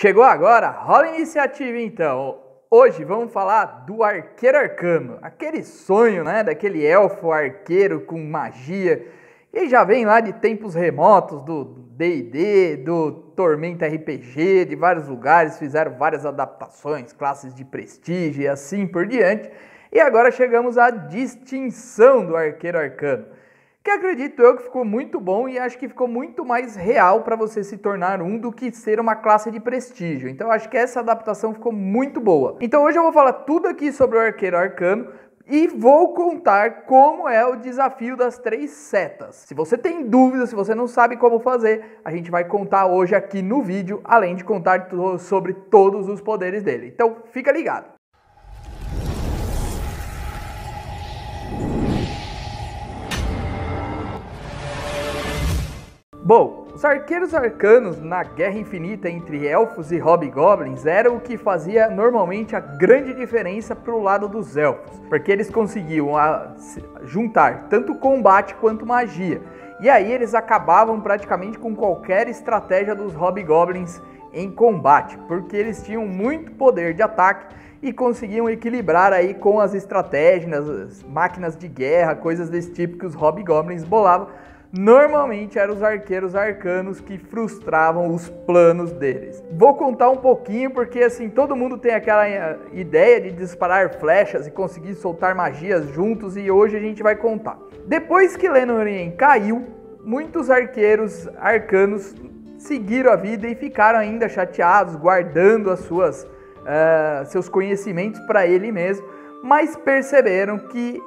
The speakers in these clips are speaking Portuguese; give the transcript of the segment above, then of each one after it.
Chegou agora, rola a iniciativa então. Hoje vamos falar do arqueiro arcano, aquele sonho, né, daquele elfo arqueiro com magia. E já vem lá de tempos remotos do D&D, do Tormenta RPG, de vários lugares, fizeram várias adaptações, classes de prestígio e assim por diante. E agora chegamos à distinção do arqueiro arcano, que acredito eu que ficou muito bom e acho que ficou muito mais real para você se tornar um do que ser uma classe de prestígio. Então acho que essa adaptação ficou muito boa. Então hoje eu vou falar tudo aqui sobre o arqueiro arcano e vou contar como é o desafio das 3 setas. Se você tem dúvidas, se você não sabe como fazer, a gente vai contar hoje aqui no vídeo, além de contar sobre todos os poderes dele. Então fica ligado. Bom, os arqueiros arcanos na Guerra Infinita entre elfos e hobgoblins eram o que fazia normalmente a grande diferença para o lado dos elfos, porque eles conseguiam juntar tanto combate quanto magia, e aí eles acabavam praticamente com qualquer estratégia dos hobgoblins em combate, porque eles tinham muito poder de ataque e conseguiam equilibrar aí com as estratégias, as máquinas de guerra, coisas desse tipo que os hobgoblins bolavam. Normalmente eram os arqueiros arcanos que frustravam os planos deles. Vou contar um pouquinho porque assim, todo mundo tem aquela ideia de disparar flechas e conseguir soltar magias juntos e hoje a gente vai contar. Depois que Lenoren caiu, muitos arqueiros arcanos seguiram a vida e ficaram ainda chateados, guardando as seus conhecimentos para ele mesmo, mas perceberam que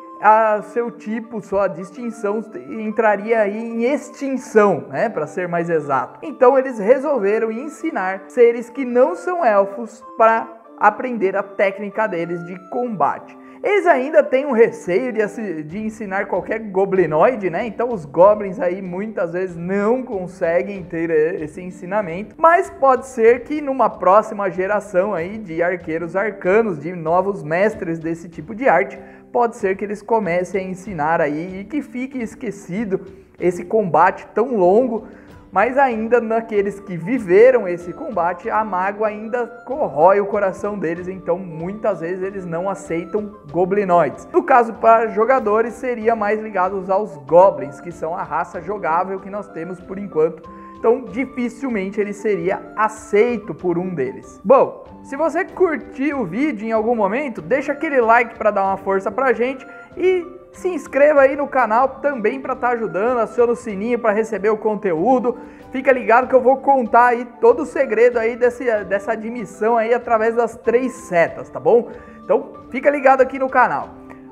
seu tipo, sua distinção entraria aí em extinção, né, para ser mais exato. Então eles resolveram ensinar seres que não são elfos para aprender a técnica deles de combate. Eles ainda têm um receio de ensinar qualquer goblinoide, né? Então os goblins aí muitas vezes não conseguem ter esse ensinamento, mas pode ser que numa próxima geração aí de arqueiros arcanos, de novos mestres desse tipo de arte, pode ser que eles comecem a ensinar aí e que fique esquecido esse combate tão longo, mas ainda naqueles que viveram esse combate, a mágoa ainda corrói o coração deles, então muitas vezes eles não aceitam goblinoides. No caso para jogadores, seria mais ligados aos goblins, que são a raça jogável que nós temos por enquanto. Então dificilmente ele seria aceito por um deles. Bom, se você curtiu o vídeo em algum momento, deixa aquele like para dar uma força pra gente e se inscreva aí no canal também para estar ajudando, aciona o sininho para receber o conteúdo. Fica ligado que eu vou contar aí todo o segredo aí dessa admissão aí através das 3 setas, tá bom? Então fica ligado aqui no canal.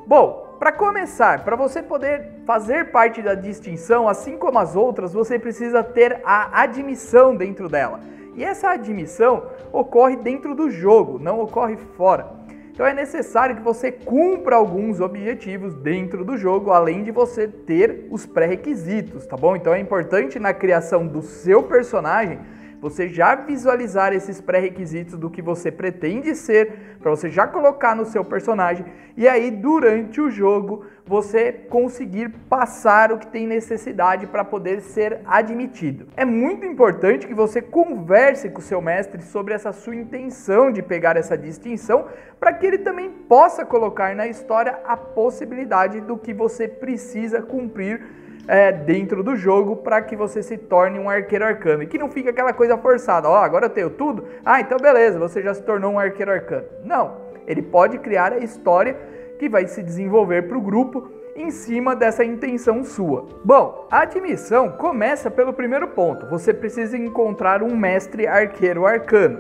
Bom, para começar, para você poder fazer parte da distinção, assim como as outras, você precisa ter a admissão dentro dela. E essa admissão ocorre dentro do jogo, não ocorre fora. Então é necessário que você cumpra alguns objetivos dentro do jogo, além de você ter os pré-requisitos, tá bom? Então é importante na criação do seu personagem você já visualizar esses pré-requisitos do que você pretende ser, para você já colocar no seu personagem, e aí durante o jogo você conseguir passar o que tem necessidade para poder ser admitido. É muito importante que você converse com o seu mestre sobre essa sua intenção de pegar essa distinção, para que ele também possa colocar na história a possibilidade do que você precisa cumprir dentro do jogo para que você se torne um arqueiro arcano e que não fique aquela coisa forçada, ó, agora eu tenho tudo, então beleza, você já se tornou um arqueiro arcano. Não, ele pode criar a história que vai se desenvolver para o grupo em cima dessa intenção sua. Bom, a admissão começa pelo primeiro ponto, você precisa encontrar um mestre arqueiro arcano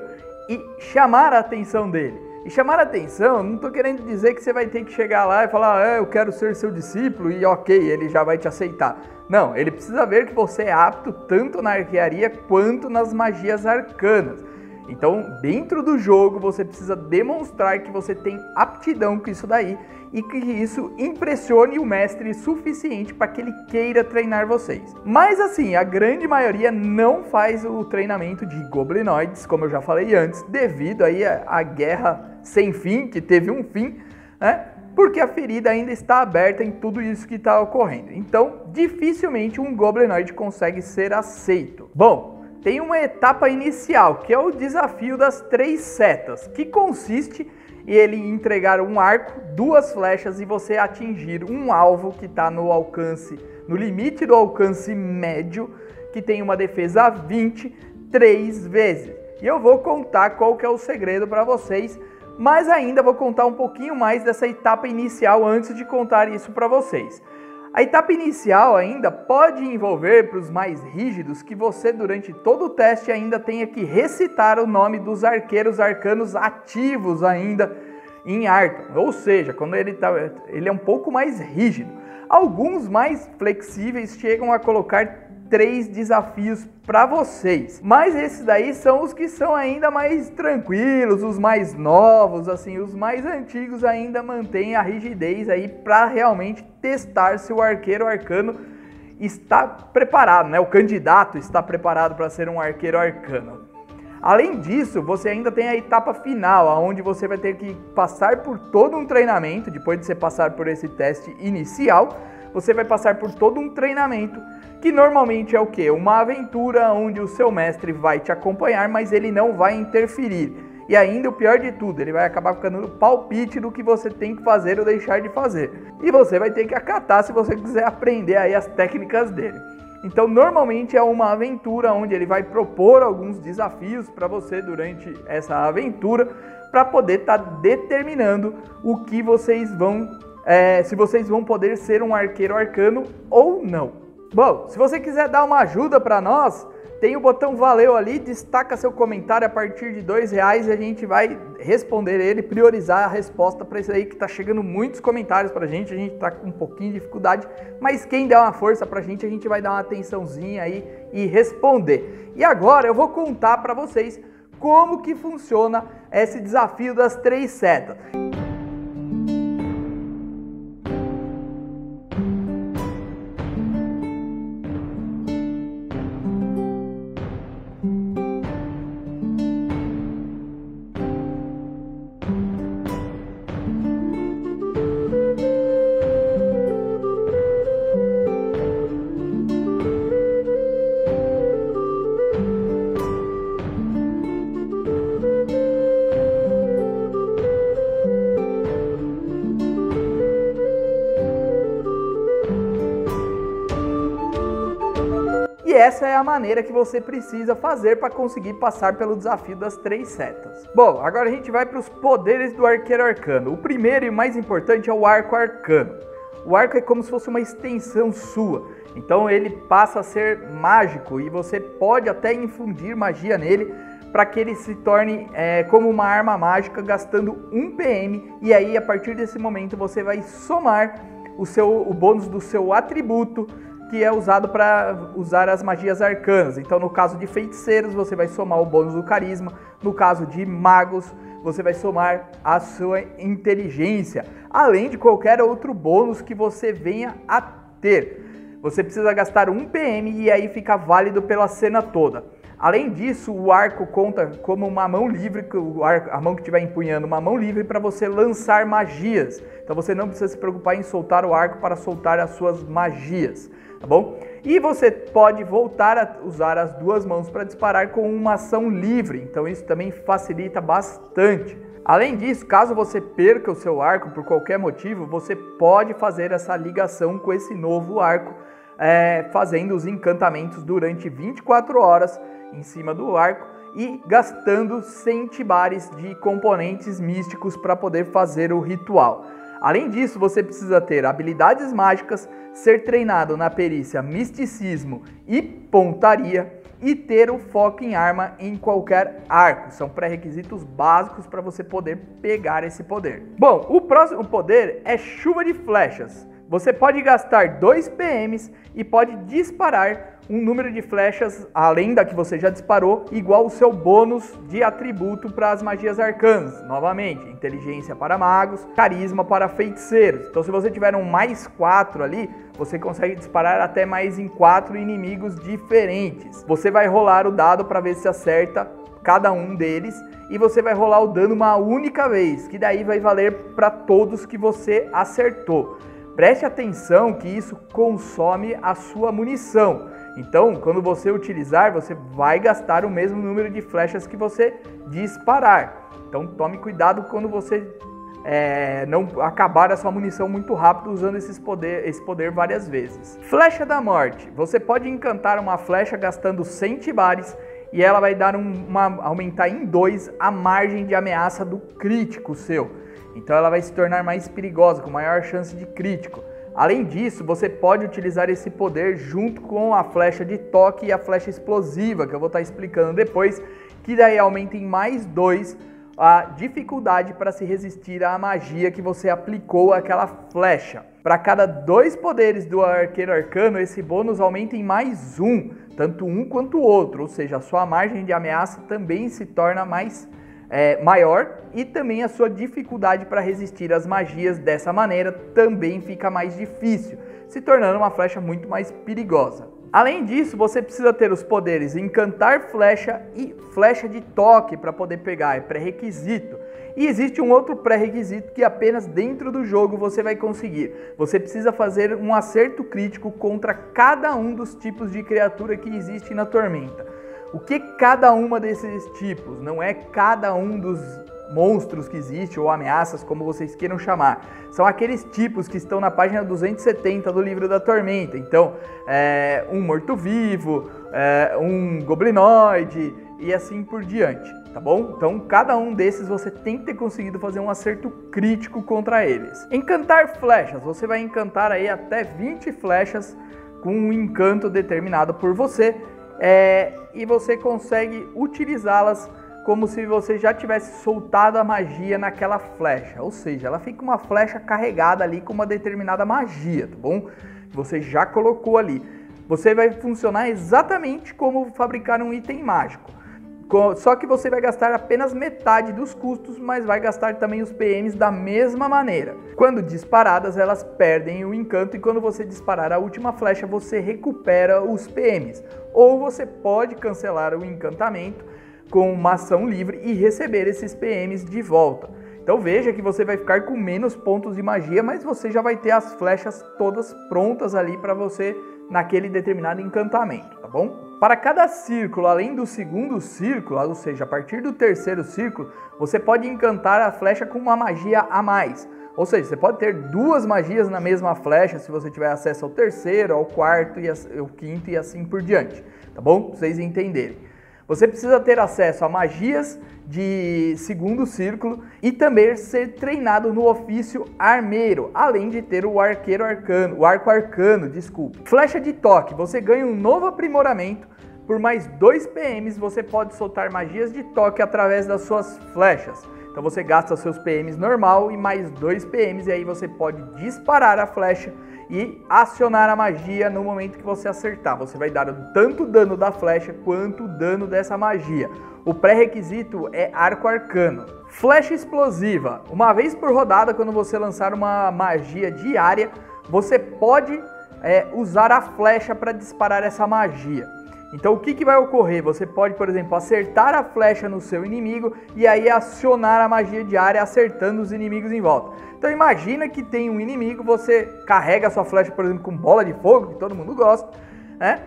e chamar a atenção dele. E chamar a atenção, não estou querendo dizer que você vai ter que chegar lá e falar, eu quero ser seu discípulo e ok, ele já vai te aceitar. Não, ele precisa ver que você é apto tanto na arquearia quanto nas magias arcanas. Então, dentro do jogo, você precisa demonstrar que você tem aptidão com isso daí e que isso impressione o mestre suficiente para que ele queira treinar vocês. Mas assim, a grande maioria não faz o treinamento de goblinoides, como eu já falei antes, devido aí à guerra sem fim, que teve um fim, né? Porque a ferida ainda está aberta em tudo isso que está ocorrendo. Então, dificilmente um goblinoide consegue ser aceito. Bom, tem uma etapa inicial, que é o desafio das 3 setas, que consiste em ele entregar um arco, 2 flechas e você atingir um alvo que está no alcance, no limite do alcance médio, que tem uma defesa 20, 3 vezes. E eu vou contar qual que é o segredo para vocês, mas ainda vou contar um pouquinho mais dessa etapa inicial antes de contar isso para vocês. A etapa inicial ainda pode envolver, para os mais rígidos, que você durante todo o teste ainda tenha que recitar o nome dos arqueiros arcanos ativos ainda em Arkham, ou seja, quando ele é um pouco mais rígido. Alguns mais flexíveis chegam a colocar 3 desafios para vocês, mas esses daí são os que são ainda mais tranquilos, os mais novos, assim, os mais antigos ainda mantêm a rigidez aí para realmente testar se o arqueiro arcano está preparado, né? O candidato está preparado para ser um arqueiro arcano. Além disso, você ainda tem a etapa final, onde você vai ter que passar por todo um treinamento. Depois de você passar por esse teste inicial, você vai passar por todo um treinamento, que normalmente é o quê? Uma aventura onde o seu mestre vai te acompanhar, mas ele não vai interferir. E ainda o pior de tudo, ele vai acabar ficando no palpite do que você tem que fazer ou deixar de fazer. E você vai ter que acatar se você quiser aprender aí as técnicas dele. Então, normalmente é uma aventura onde ele vai propor alguns desafios para você durante essa aventura, para poder estar determinando o que vocês vão, se vocês vão poder ser um arqueiro arcano ou não. Bom, se você quiser dar uma ajuda para nós, tem o botão valeu ali, destaca seu comentário a partir de R$2 e a gente vai responder ele, priorizar a resposta para isso aí, que tá chegando muitos comentários pra gente tá com um pouquinho de dificuldade, mas quem der uma força pra gente, a gente vai dar uma atençãozinha aí e responder. E agora eu vou contar para vocês como que funciona esse desafio das 3 setas. E essa é a maneira que você precisa fazer para conseguir passar pelo desafio das 3 setas. Bom, agora a gente vai para os poderes do arqueiro arcano. O primeiro e mais importante é o arco arcano. O arco é como se fosse uma extensão sua. Então ele passa a ser mágico e você pode até infundir magia nele para que ele se torne como uma arma mágica, gastando 1 PM. E aí, a partir desse momento, você vai somar o bônus do seu atributo, que é usado para usar as magias arcanas. Então, no caso de feiticeiros, você vai somar o bônus do carisma. No caso de magos, você vai somar a sua inteligência, além de qualquer outro bônus que você venha a ter. Você precisa gastar 1 PM e aí fica válido pela cena toda. Além disso, o arco conta como uma mão livre, a mão que estiver empunhando uma mão livre para você lançar magias. Então você não precisa se preocupar em soltar o arco para soltar as suas magias, tá bom? E você pode voltar a usar as 2 mãos para disparar com uma ação livre, então isso também facilita bastante. Além disso, caso você perca o seu arco por qualquer motivo, você pode fazer essa ligação com esse novo arco, fazendo os encantamentos durante 24 horas em cima do arco e gastando 100 tibares de componentes místicos para poder fazer o ritual. Além disso, você precisa ter habilidades mágicas, ser treinado na perícia misticismo e pontaria e ter o foco em arma em qualquer arco. São pré-requisitos básicos para você poder pegar esse poder. Bom, o próximo poder é chuva de flechas. Você pode gastar 2 PMs e pode disparar um número de flechas, além da que você já disparou, igual o seu bônus de atributo para as magias arcanas. Novamente, inteligência para magos, carisma para feiticeiros. Então, se você tiver um mais 4 ali, você consegue disparar até mais em 4 inimigos diferentes. Você vai rolar o dado para ver se acerta cada um deles e você vai rolar o dano uma única vez, que daí vai valer para todos que você acertou. Preste atenção que isso consome a sua munição. Então, quando você utilizar, você vai gastar o mesmo número de flechas que você disparar. Então, tome cuidado quando você não acabar a sua munição muito rápido usando esse poder várias vezes. Flecha da Morte. Você pode encantar uma flecha gastando 100 tibares e ela vai dar aumentar em 2 a margem de ameaça do crítico seu. Então ela vai se tornar mais perigosa, com maior chance de crítico. Além disso, você pode utilizar esse poder junto com a flecha de toque e a flecha explosiva, que eu vou estar explicando depois, que daí aumenta em mais 2 a dificuldade para se resistir à magia que você aplicou àquela flecha. Para cada 2 poderes do arqueiro arcano, esse bônus aumenta em mais 1, tanto um quanto o outro, ou seja, a sua margem de ameaça também se torna maior e também a sua dificuldade para resistir às magias dessa maneira também fica mais difícil, se tornando uma flecha muito mais perigosa. Além disso, você precisa ter os poderes Encantar Flecha e Flecha de Toque para poder pegar, é pré-requisito. E existe um outro pré-requisito que apenas dentro do jogo você vai conseguir. Você precisa fazer um acerto crítico contra cada um dos tipos de criatura que existe na Tormenta. O que cada uma desses tipos? Não é cada um dos monstros que existe ou ameaças, como vocês queiram chamar. São aqueles tipos que estão na página 270 do livro da Tormenta. Então, um morto-vivo, um goblinoide e assim por diante, tá bom? Então, cada um desses você tem que ter conseguido fazer um acerto crítico contra eles. Encantar flechas. Você vai encantar aí até 20 flechas com um encanto determinado por você. E você consegue utilizá-las como se você já tivesse soltado a magia naquela flecha, ou seja, ela fica uma flecha carregada ali com uma determinada magia, tá bom? Você já colocou ali. Você vai funcionar exatamente como fabricar um item mágico, só que você vai gastar apenas metade dos custos, mas vai gastar também os PMs da mesma maneira. Quando disparadas, elas perdem o encanto e quando você disparar a última flecha, você recupera os PMs. Ou você pode cancelar o encantamento com uma ação livre e receber esses PMs de volta. Então veja que você vai ficar com menos pontos de magia, mas você já vai ter as flechas todas prontas ali para você naquele determinado encantamento, tá bom? Para cada círculo, além do segundo círculo, ou seja, a partir do terceiro círculo, você pode encantar a flecha com uma magia a mais. Ou seja, você pode ter 2 magias na mesma flecha se você tiver acesso ao terceiro, ao quarto e ao quinto e assim por diante, tá bom? Pra vocês entenderem. Você precisa ter acesso a magias de segundo círculo e também ser treinado no ofício armeiro, além de ter o arco arcano, desculpe. Flecha de toque, você ganha um novo aprimoramento. Por mais 2 PMs você pode soltar magias de toque através das suas flechas. Então você gasta seus PMs normal e mais 2 PMs e aí você pode disparar a flecha e acionar a magia no momento que você acertar. Você vai dar tanto o dano da flecha quanto o dano dessa magia. O pré-requisito é arco arcano. Flecha explosiva. Uma vez por rodada, quando você lançar uma magia diária, você pode usar a flecha para disparar essa magia. Então o que vai ocorrer? Você pode, por exemplo, acertar a flecha no seu inimigo e aí acionar a magia diária acertando os inimigos em volta. Então imagina que tem um inimigo, você carrega a sua flecha, por exemplo, com bola de fogo, que todo mundo gosta, né?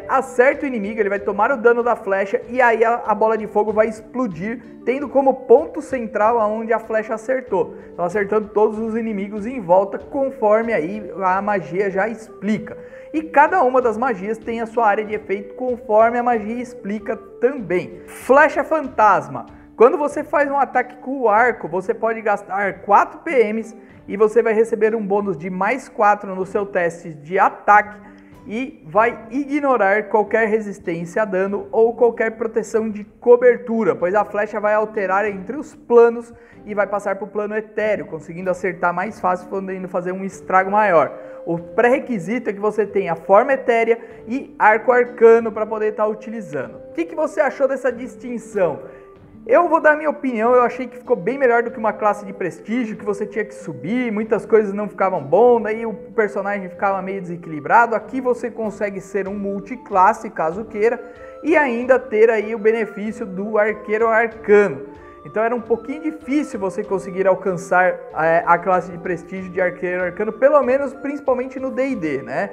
Acerta o inimigo, ele vai tomar o dano da flecha e aí a bola de fogo vai explodir, tendo como ponto central aonde a flecha acertou. Então acertando todos os inimigos em volta, conforme aí a magia já explica. E cada uma das magias tem a sua área de efeito conforme a magia explica também. Flecha fantasma. Quando você faz um ataque com o arco, você pode gastar 4 PMs e você vai receber um bônus de mais 4 no seu teste de ataque e vai ignorar qualquer resistência a dano ou qualquer proteção de cobertura, pois a flecha vai alterar entre os planos e vai passar para o plano etéreo, conseguindo acertar mais fácil, podendo fazer um estrago maior. O pré-requisito é que você tenha forma etérea e arco arcano para poder estar utilizando. O que você achou dessa distinção? Eu vou dar minha opinião, eu achei que ficou bem melhor do que uma classe de prestígio, que você tinha que subir, muitas coisas não ficavam bom, daí o personagem ficava meio desequilibrado. Aqui você consegue ser um multiclasse, caso queira, e ainda ter aí o benefício do arqueiro arcano. Então era um pouquinho difícil você conseguir alcançar a classe de prestígio de arqueiro arcano, pelo menos principalmente no D&D, né?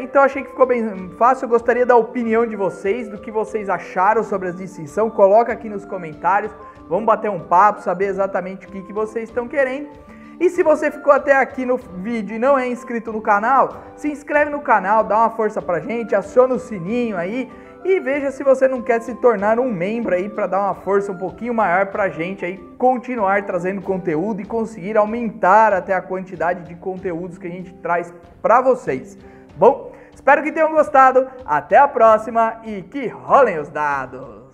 Então achei que ficou bem fácil. Eu gostaria da opinião de vocês, do que vocês acharam sobre a distinção. Coloca aqui nos comentários, vamos bater um papo, saber exatamente o que vocês estão querendo. E se você ficou até aqui no vídeo e não é inscrito no canal, se inscreve no canal, dá uma força pra gente, aciona o sininho aí e veja se você não quer se tornar um membro aí para dar uma força um pouquinho maior pra gente aí continuar trazendo conteúdo e conseguir aumentar até a quantidade de conteúdos que a gente traz pra vocês. Bom, espero que tenham gostado, até a próxima e que rolem os dados!